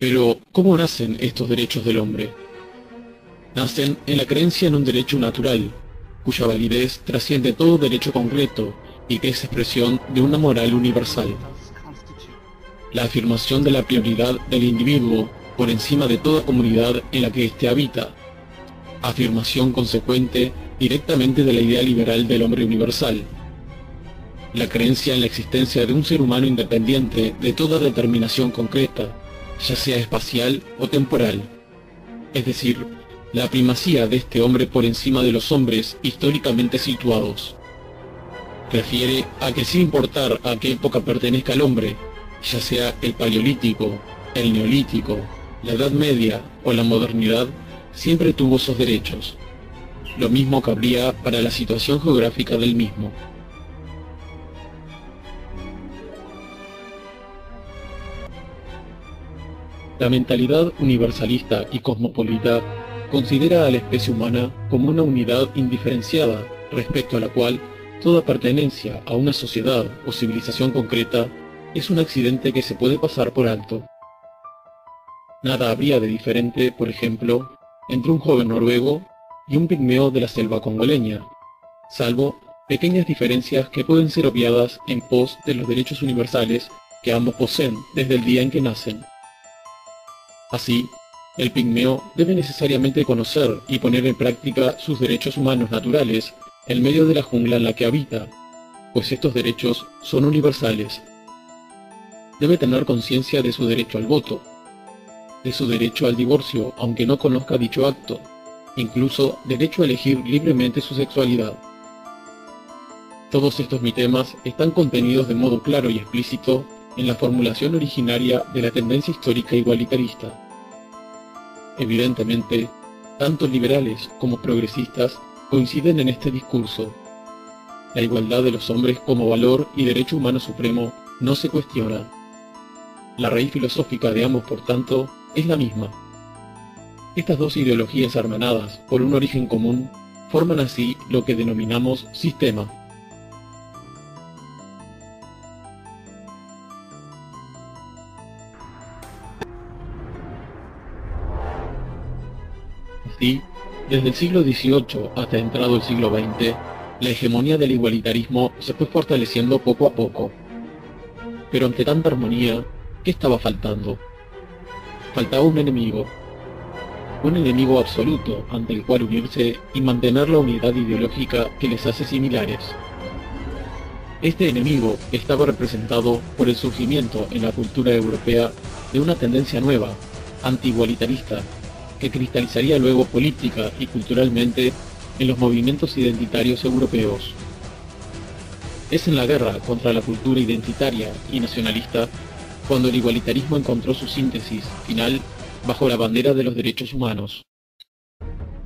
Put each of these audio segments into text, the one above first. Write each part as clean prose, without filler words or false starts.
Pero, ¿cómo nacen estos derechos del hombre? Nacen en la creencia en un derecho natural, cuya validez trasciende todo derecho concreto y que es expresión de una moral universal. La afirmación de la prioridad del individuo por encima de toda comunidad en la que éste habita. Afirmación consecuente directamente de la idea liberal del hombre universal. La creencia en la existencia de un ser humano independiente de toda determinación concreta, ya sea espacial o temporal. Es decir, la primacía de este hombre por encima de los hombres históricamente situados. Refiere a que sin importar a qué época pertenezca el hombre, ya sea el Paleolítico, el Neolítico, la Edad Media o la Modernidad, siempre tuvo esos derechos. Lo mismo cabría para la situación geográfica del mismo. La mentalidad universalista y cosmopolita considera a la especie humana como una unidad indiferenciada respecto a la cual toda pertenencia a una sociedad o civilización concreta es un accidente que se puede pasar por alto. Nada habría de diferente, por ejemplo, entre un joven noruego y un pigmeo de la selva congoleña, salvo pequeñas diferencias que pueden ser obviadas en pos de los derechos universales que ambos poseen desde el día en que nacen. Así, el pigmeo debe necesariamente conocer y poner en práctica sus derechos humanos naturales en medio de la jungla en la que habita, pues estos derechos son universales. Debe tener conciencia de su derecho al voto, de su derecho al divorcio aunque no conozca dicho acto, incluso derecho a elegir libremente su sexualidad. Todos estos mitemas están contenidos de modo claro y explícito en la formulación originaria de la tendencia histórica igualitarista. Evidentemente, tanto liberales como progresistas coinciden en este discurso. La igualdad de los hombres como valor y derecho humano supremo no se cuestiona. La raíz filosófica de ambos, por tanto, es la misma. Estas dos ideologías hermanadas por un origen común forman así lo que denominamos sistema. Así, desde el siglo XVIII hasta entrado el siglo XX, la hegemonía del igualitarismo se fue fortaleciendo poco a poco. Pero ante tanta armonía, ¿qué estaba faltando? Faltaba un enemigo absoluto ante el cual unirse y mantener la unidad ideológica que les hace similares. Este enemigo estaba representado por el surgimiento en la cultura europea de una tendencia nueva, anti-igualitarista, que cristalizaría luego política y culturalmente en los movimientos identitarios europeos. Es en la guerra contra la cultura identitaria y nacionalista cuando el igualitarismo encontró su síntesis final bajo la bandera de los derechos humanos.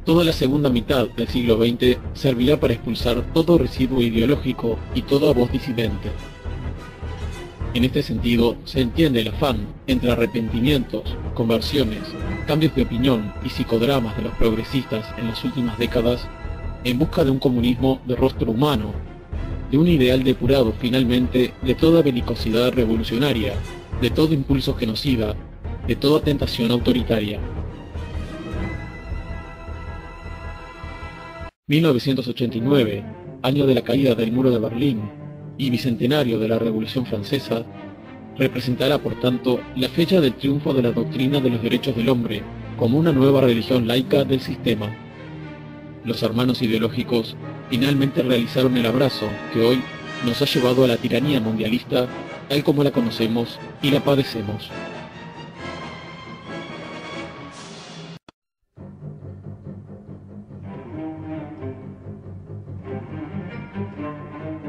Toda la segunda mitad del siglo XX servirá para expulsar todo residuo ideológico y toda voz disidente. En este sentido, se entiende el afán entre arrepentimientos, conversiones, cambios de opinión y psicodramas de los progresistas en las últimas décadas en busca de un comunismo de rostro humano, de un ideal depurado finalmente de toda belicosidad revolucionaria, de todo impulso genocida, de toda tentación autoritaria. 1989, año de la caída del muro de Berlín y bicentenario de la Revolución Francesa, representará por tanto la fecha del triunfo de la doctrina de los derechos del hombre como una nueva religión laica del sistema. Los hermanos ideológicos finalmente realizaron el abrazo que hoy nos ha llevado a la tiranía mundialista tal como la conocemos y la padecemos.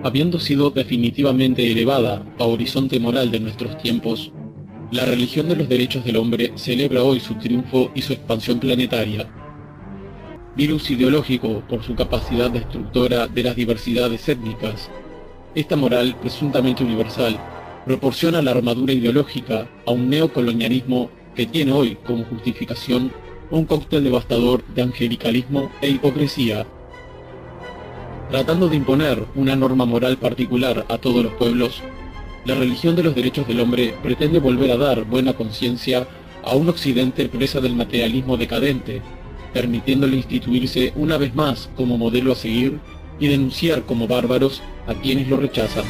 Habiendo sido definitivamente elevada a horizonte moral de nuestros tiempos, la religión de los derechos del hombre celebra hoy su triunfo y su expansión planetaria. Virus ideológico por su capacidad destructora de las diversidades étnicas, esta moral presuntamente universal proporciona la armadura ideológica a un neocolonialismo que tiene hoy como justificación un cóctel devastador de angelicalismo e hipocresía. Tratando de imponer una norma moral particular a todos los pueblos, la religión de los derechos del hombre pretende volver a dar buena conciencia a un occidente presa del materialismo decadente, permitiéndole instituirse una vez más como modelo a seguir y denunciar como bárbaros a quienes lo rechazan.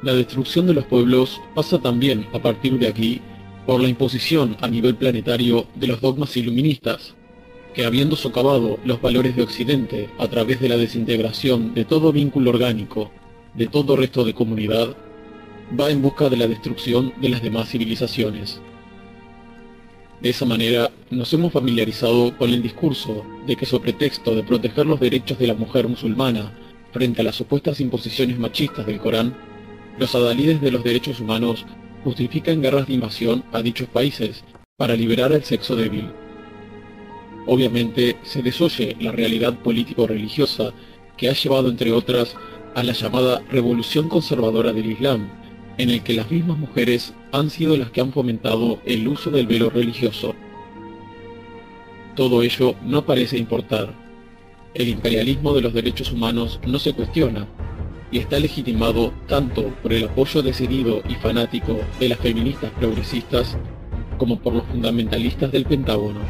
La destrucción de los pueblos pasa también, a partir de aquí, por la imposición a nivel planetario de los dogmas iluministas, que habiendo socavado los valores de Occidente a través de la desintegración de todo vínculo orgánico, de todo resto de comunidad, va en busca de la destrucción de las demás civilizaciones. De esa manera, nos hemos familiarizado con el discurso de que, sobre pretexto de proteger los derechos de la mujer musulmana frente a las supuestas imposiciones machistas del Corán, los adalides de los derechos humanos justifican guerras de invasión a dichos países para liberar al sexo débil. Obviamente, se desoye la realidad político-religiosa que ha llevado, entre otras, a la llamada revolución conservadora del Islam, en el que las mismas mujeres han sido las que han fomentado el uso del velo religioso. Todo ello no parece importar. El imperialismo de los derechos humanos no se cuestiona, y está legitimado tanto por el apoyo decidido y fanático de las feministas progresistas como por los fundamentalistas del Pentágono.